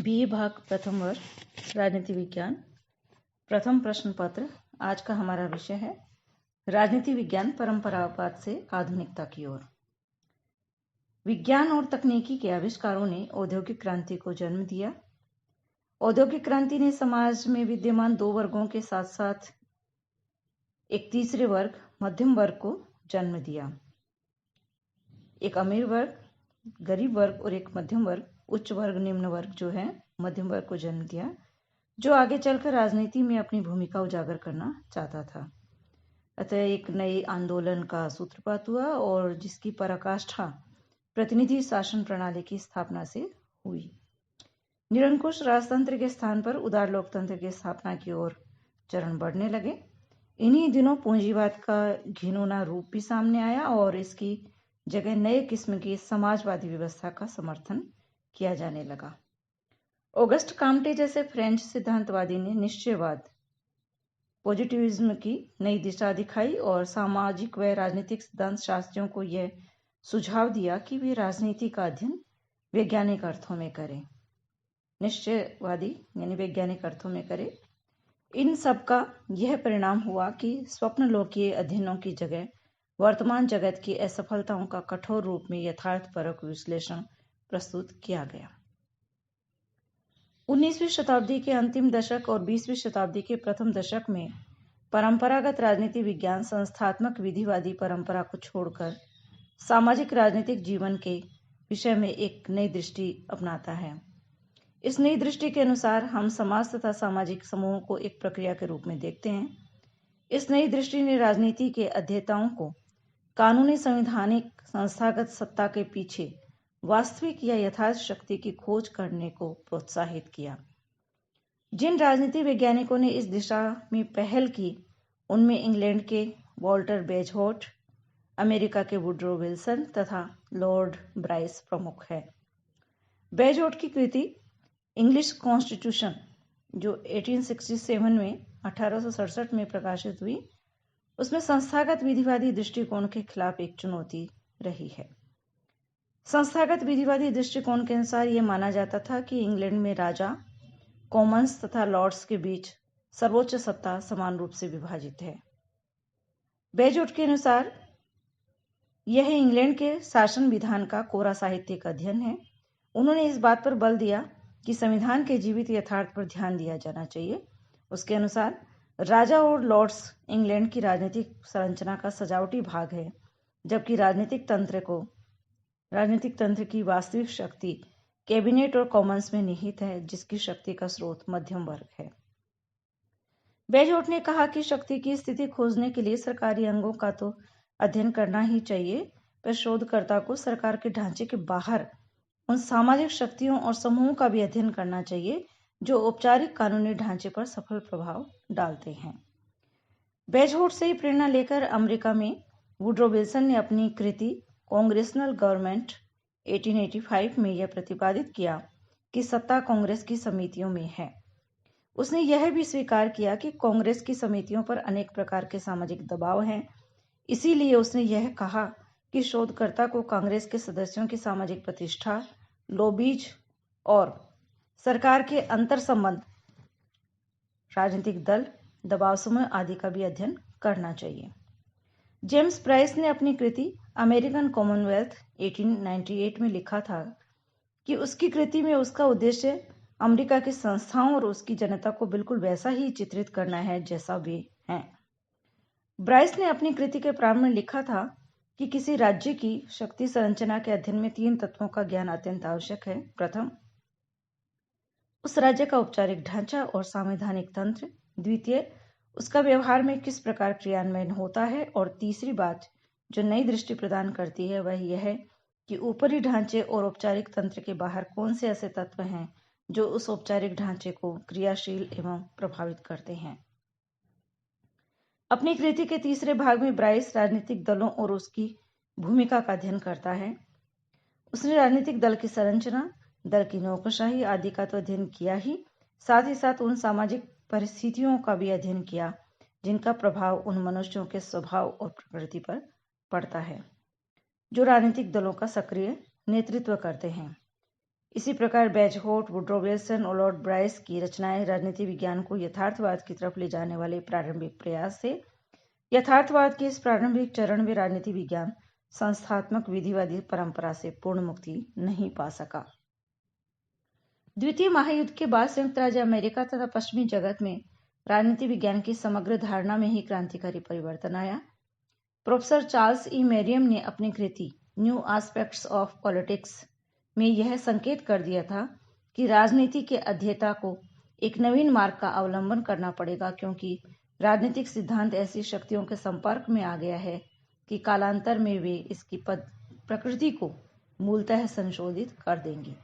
BA भाग प्रथम वर्ष राजनीति विज्ञान प्रथम प्रश्न पत्र। आज का हमारा विषय है राजनीति विज्ञान परंपरावाद से आधुनिकता की ओर। विज्ञान और तकनीकी के आविष्कारों ने औद्योगिक क्रांति को जन्म दिया। औद्योगिक क्रांति ने समाज में विद्यमान दो वर्गों के साथ साथ एक तीसरे वर्ग मध्यम वर्ग को जन्म दिया। एक अमीर वर्ग, गरीब वर्ग और एक मध्यम वर्ग, उच्च वर्ग, निम्न वर्ग जो है मध्यम वर्ग को जन्म दिया, जो आगे चलकर राजनीति में अपनी भूमिका उजागर करना चाहता था। अतः एक नए आंदोलन का सूत्रपात हुआ और जिसकी पराकाष्ठा प्रतिनिधि शासन प्रणाली की स्थापना से हुई। निरंकुश राजतंत्र के स्थान पर उदार लोकतंत्र की स्थापना की ओर चरण बढ़ने लगे। इन्हीं दिनों पूंजीवाद का घिनौना रूप भी सामने आया और इसकी जगह नए किस्म की समाजवादी व्यवस्था का समर्थन किया जाने लगा। ऑगस्ट काम्टे जैसे फ्रेंच सिद्धांतवादी ने निश्चयवाद, पॉजिटिविज्म की नई दिशा दिखाई और सामाजिक व राजनीतिक सिद्धांत शास्त्रियों को यह सुझाव दिया कि वे राजनीति का अध्ययन वैज्ञानिक अर्थों में करें। निश्चयवादी यानी वैज्ञानिक अर्थों में करें। इन सब का यह परिणाम हुआ कि स्वप्नलोकीय अध्ययनों की जगह वर्तमान जगत की असफलताओं का कठोर रूप में यथार्थपरक विश्लेषण प्रस्तुत किया गया। 19वीं शताब्दी के अंतिम दशक और 20वीं शताब्दी के प्रथम दशक में परंपरागत राजनीति विज्ञान संस्थात्मक विधिवादी परंपरा को छोड़कर सामाजिक राजनीतिक जीवन के विषय में एक नई दृष्टि अपनाता है। इस नई दृष्टि के अनुसार हम समाज तथा सामाजिक समूहों को एक प्रक्रिया के रूप में देखते हैं। इस नई दृष्टि ने राजनीति के अध्येताओं को कानूनी, संवैधानिक, संस्थागत सत्ता के पीछे वास्तविक या यथार्थ शक्ति की खोज करने को प्रोत्साहित किया। जिन राजनीति वैज्ञानिकों ने इस दिशा में पहल की उनमें इंग्लैंड के वॉल्टर बेजहोट, अमेरिका के वुड्रो विल्सन तथा लॉर्ड ब्राइस प्रमुख है। बेजहोट की कृति इंग्लिश कॉन्स्टिट्यूशन जो 1867 में प्रकाशित हुई, उसमें संस्थागत विधिवादी दृष्टिकोण के खिलाफ एक चुनौती रही है। संस्थागत विधिवादी दृष्टिकोण के अनुसार यह माना जाता था कि इंग्लैंड में राजा, कॉमन्स तथा लॉर्ड्स के बीच सर्वोच्च सत्ता समान रूप से विभाजित है। बेजोट के अनुसार यह इंग्लैंड के शासन विधान का कोरा साहित्यिक अध्ययन है। उन्होंने इस बात पर बल दिया कि संविधान के जीवित यथार्थ पर ध्यान दिया जाना चाहिए। उसके अनुसार राजा और लॉर्ड्स इंग्लैंड की राजनीतिक संरचना का सजावटी भाग है, जबकि राजनीतिक तंत्र की वास्तविक शक्ति कैबिनेट और कॉमन्स में निहित है, जिसकी शक्ति का स्रोत मध्यम वर्ग है। बेजोट ने कहा कि शक्ति की स्थिति खोजने के लिए सरकारी अंगों का तो अध्ययन करना ही चाहिए, पर शोधकर्ता को सरकार के ढांचे के बाहर उन सामाजिक शक्तियों और समूहों का भी अध्ययन करना चाहिए जो औपचारिक कानूनी ढांचे पर सफल प्रभाव डालते हैं। बेजोट से ही प्रेरणा लेकर अमेरिका में वुड्रो विल्सन ने अपनी कृति कांग्रेशनल गवर्नमेंट 1885 में यह प्रतिपादित किया कि सत्ता कांग्रेस की समितियों में है। उसने यह भी स्वीकार किया कि कांग्रेस की समितियों पर अनेक प्रकार के सामाजिक दबाव हैं। इसीलिए उसने यह कहा कि शोधकर्ता को कांग्रेस के सदस्यों की सामाजिक प्रतिष्ठा, लॉबीज और सरकार के अंतर संबंध, राजनीतिक दल, दबाव समूह आदि का भी अध्ययन करना चाहिए। जेम्स ब्राइस ने अपनी कृति अमेरिकन कॉमनवेल्थ 1898 में लिखा था कि उसकी कृति में उसका उद्देश्य अमेरिका की संस्थाओं और उसकी जनता को बिल्कुल वैसा ही चित्रित करना है जैसा वे हैं। ब्राइस ने अपनी कृति के प्रारंभ में लिखा था कि किसी राज्य की शक्ति संरचना के अध्ययन में 3 तत्वों का ज्ञान अत्यंत आवश्यक है। प्रथम, उस राज्य का औपचारिक ढांचा और संवैधानिक तंत्र। द्वितीय, उसका व्यवहार में किस प्रकार क्रियान्वयन होता है। और तीसरी बात जो नई दृष्टि प्रदान करती है वह यह है कि ऊपरी ढांचे और औपचारिक तंत्र के बाहर कौन से ऐसे तत्व हैं जो उस औपचारिक ढांचे को क्रियाशील एवं प्रभावित करते हैं। अपनी कृति के तीसरे भाग में ब्राइस राजनीतिक दलों और उसकी भूमिका का अध्ययन करता है। उसने राजनीतिक दल की संरचना, दल की नौकरशाही आदि का तो अध्ययन किया ही साथ उन सामाजिक परिस्थितियों का भी अध्ययन किया जिनका प्रभाव उन मनुष्यों के स्वभाव और प्रकृति पर पड़ता है जो राजनीतिक दलों का सक्रिय नेतृत्व करते हैं। इसी प्रकार बेजोहोट, वुड्रो विल्सन और लॉर्ड ब्राइस की रचनाएं राजनीति विज्ञान को यथार्थवाद की तरफ ले जाने वाले प्रारंभिक प्रयास थे। यथार्थवाद के इस प्रारंभिक चरण में राजनीति विज्ञान संस्थात्मक विधिवादी परंपरा से पूर्ण मुक्ति नहीं पा सका। द्वितीय महायुद्ध के बाद संयुक्त राज्य अमेरिका तथा पश्चिमी जगत में राजनीति विज्ञान की समग्र धारणा में ही क्रांतिकारी परिवर्तन आया। प्रोफेसर चार्ल्स ई मेरियम ने अपनी कृति न्यू एस्पेक्ट्स ऑफ पॉलिटिक्स में यह संकेत कर दिया था कि राजनीति के अध्येता को एक नवीन मार्ग का अवलंबन करना पड़ेगा, क्योंकि राजनीतिक सिद्धांत ऐसी शक्तियों के संपर्क में आ गया है कि कालांतर में वे इसकी प्रकृति को मूलतः संशोधित कर देंगी।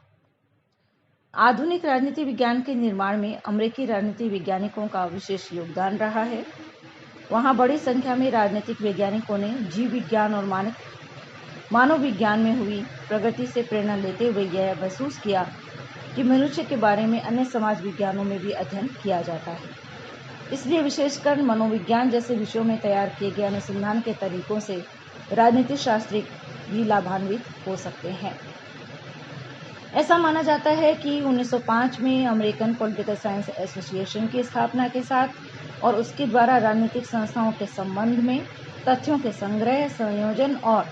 आधुनिक राजनीति विज्ञान के निर्माण में अमेरिकी राजनीति वैज्ञानिकों का विशेष योगदान रहा है। वहां बड़ी संख्या में राजनीतिक वैज्ञानिकों ने जीव विज्ञान और मानव विज्ञान में हुई प्रगति से प्रेरणा लेते हुए यह महसूस किया कि मनुष्य के बारे में अन्य समाज विज्ञानों में भी अध्ययन किया जाता है। इसलिए विशेषकर मनोविज्ञान जैसे विषयों में तैयार किए गए अनुसंधान के तरीकों से राजनीति शास्त्री भी लाभान्वित हो सकते हैं। ऐसा माना जाता है कि 1905 में अमेरिकन पॉलिटिकल साइंस एसोसिएशन की स्थापना के साथ और उसके द्वारा राजनीतिक संस्थाओं के संबंध में तथ्यों के संग्रह, संयोजन और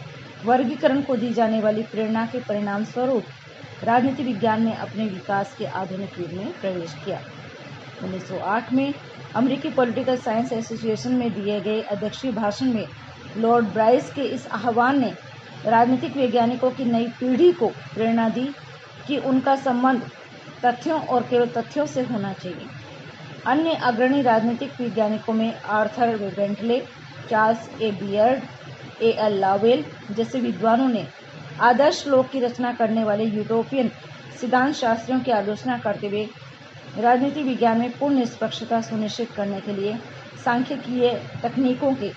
वर्गीकरण को दी जाने वाली प्रेरणा के परिणाम स्वरूप राजनीति विज्ञान ने अपने विकास के आधुनिक युग में प्रवेश किया। 1908 में अमेरिकी पॉलिटिकल साइंस एसोसिएशन में दिए गए अध्यक्षीय भाषण में लॉर्ड ब्राइस के इस आह्वान ने राजनीतिक वैज्ञानिकों की नई पीढ़ी को प्रेरणा दी कि उनका संबंध तथ्यों और केवल तथ्यों से होना चाहिए। अन्य अग्रणी राजनीतिक वैज्ञानिकों में आर्थर बेंटले, चार्ल्स ए बियर्ड, ए.एल. लावेल जैसे विद्वानों ने आदर्श लोक की रचना करने वाले यूरोपियन सिद्धांत शास्त्रियों की आलोचना करते हुए राजनीति विज्ञान में पूर्ण निष्पक्षता सुनिश्चित करने के लिए सांख्यिकीय तकनीकों के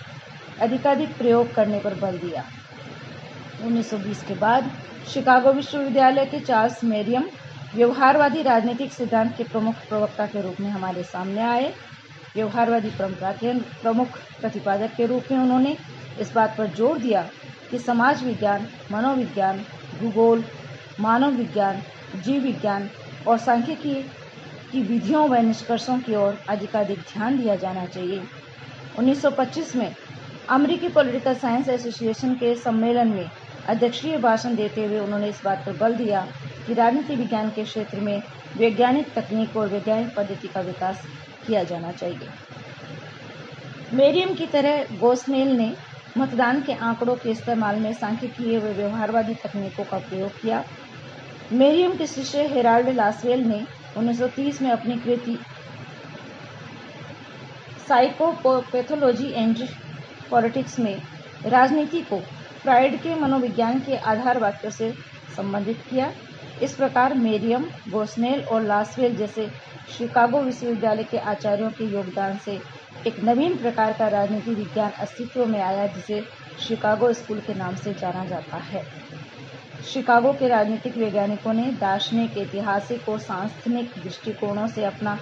अधिकाधिक प्रयोग करने पर बल दिया। 1920 के बाद शिकागो विश्वविद्यालय के चार्ल्स मेरियम व्यवहारवादी राजनीतिक सिद्धांत के प्रमुख प्रवक्ता के रूप में हमारे सामने आए। व्यवहारवादी परंपरा के प्रमुख प्रतिपादक के रूप में उन्होंने इस बात पर जोर दिया कि समाज विज्ञान, मनोविज्ञान, भूगोल, मानव विज्ञान, जीव विज्ञान और सांख्यिकी की विधियों व निष्कर्षों की ओर अधिकाधिक ध्यान दिया जाना चाहिए। 1925 में अमेरिकी पॉलिटिकल साइंस एसोसिएशन के सम्मेलन में अध्यक्षीय भाषण देते हुए उन्होंने इस बात पर बल दिया कि राजनीति विज्ञान के क्षेत्र में वैज्ञानिक तकनीक और वैज्ञानिक पद्धति का विकास किया जाना चाहिए। मेरियम की तरह गोस्नेल ने मतदान के आंकड़ों के इस्तेमाल में सांख्यिकीय व व्यवहारवादी तकनीकों का प्रयोग किया। मेरियम के शिष्य हेराल्ड लासवेल ने 1930 में अपनी कृति साइकोपैथोलॉजी एंड पॉलिटिक्स में राजनीति को फ्राइड के मनोविज्ञान के आधार वाक्यों से संबंधित किया। इस प्रकार मेरियम, गोस्नेल और लासवेल जैसे शिकागो विश्वविद्यालय के आचार्यों के योगदान से एक नवीन प्रकार का राजनीति विज्ञान अस्तित्व में आया, जिसे शिकागो स्कूल के नाम से जाना जाता है। शिकागो के राजनीतिक वैज्ञानिकों ने दार्शनिक, ऐतिहासिक और सांस्थानिक दृष्टिकोणों से अपना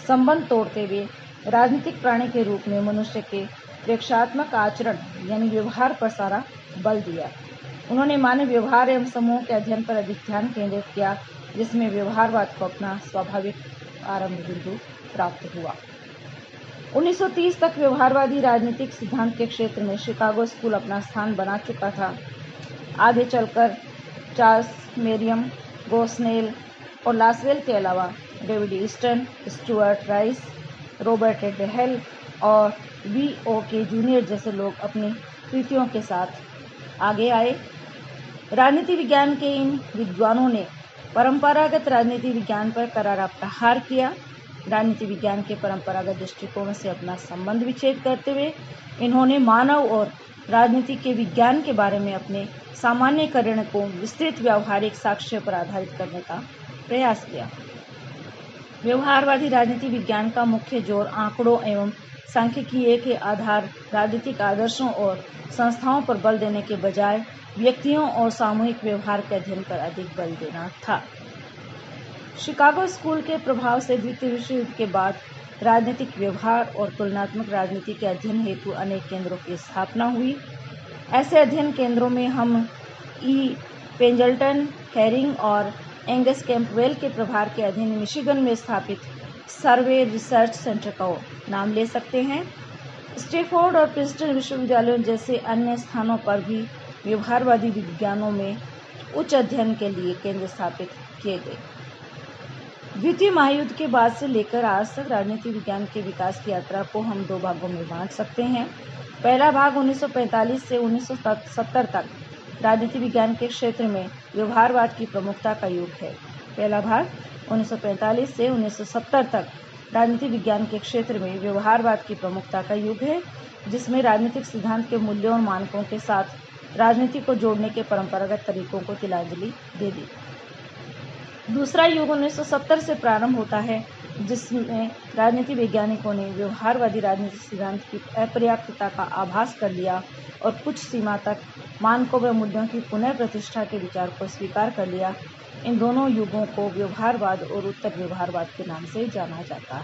संबंध तोड़ते हुए राजनीतिक प्राणी के रूप में मनुष्य के प्रेक्षात्मक आचरण यानी व्यवहार पर सारा बल दिया। उन्होंने मानव व्यवहार एवं समूह के अध्ययन पर अधिक ध्यान केंद्रित किया, जिसमें व्यवहारवाद को अपना स्वाभाविक आरंभ बिंदु प्राप्त हुआ। 1930 तक व्यवहारवादी राजनीतिक सिद्धांत के क्षेत्र में शिकागो स्कूल अपना स्थान बना चुका था। आगे चलकर चार्ल्स मेरियम, गोस्नेल और लासवेल के अलावा David Easton, Stuart Rice, Robert Dahl और V.O.K. जूनियर जैसे लोग अपनी कृतियों के साथ आगे आए। राजनीति विज्ञान के इन विद्वानों ने परंपरागत राजनीति विज्ञान पर करारा प्रहार किया। राजनीति विज्ञान के परंपरागत दृष्टिकोण से अपना संबंध विच्छेद करते हुए इन्होंने मानव और राजनीति के विज्ञान के बारे में अपने सामान्यीकरण को विस्तृत व्यावहारिक साक्ष्य पर आधारित करने का प्रयास किया। व्यवहारवादी राजनीति विज्ञान का मुख्य जोर आंकड़ों एवं सांख्यिकीय के आधार राजनीतिक आदर्शों और संस्थाओं पर बल देने के बजाय व्यक्तियों और सामूहिक व्यवहार के अध्ययन पर अधिक बल देना था। शिकागो स्कूल के प्रभाव से द्वितीय विश्व युद्ध के बाद राजनीतिक व्यवहार और तुलनात्मक राजनीति के अध्ययन हेतु अनेक केंद्रों की स्थापना हुई। ऐसे अध्ययन केंद्रों में हम ई. पेंजल्टन, हैरिंग और एंगस कैंपवेल के प्रभार के अधीन मिशिगन में स्थापित सर्वे रिसर्च सेंटर का नाम ले सकते हैं। स्टैनफोर्ड और प्रिंसटन विश्वविद्यालयों जैसे अन्य स्थानों पर भी व्यवहारवादी विज्ञानों में उच्च अध्ययन के लिए केंद्र स्थापित किए गए। द्वितीय महायुद्ध के बाद से लेकर आज तक राजनीति विज्ञान के विकास की यात्रा को हम दो भागों में बांट सकते हैं। पहला भाग 1945 से 1970 तक राजनीति विज्ञान के क्षेत्र में व्यवहारवाद की प्रमुखता का युग है। पहला भाग 1945 से 1970 तक राजनीति विज्ञान के क्षेत्र में व्यवहारवाद की प्रमुखता का युग है, जिसमें राजनीतिक सिद्धांत के मूल्यों और मानकों के साथ राजनीति को जोड़ने के परंपरागत तरीकों को तिलांजलि दे दी। दूसरा युग 1970 से प्रारंभ होता है, जिसमें राजनीति वैज्ञानिकों ने व्यवहारवादी राजनीतिक सिद्धांत की अपर्याप्तता का आभास कर लिया और कुछ सीमा तक मानकों व मूल्यों की पुनः प्रतिष्ठा के विचार को स्वीकार कर लिया। इन दोनों युगों को व्यवहारवाद और उत्तर व्यवहारवाद के नाम से जाना जाता है।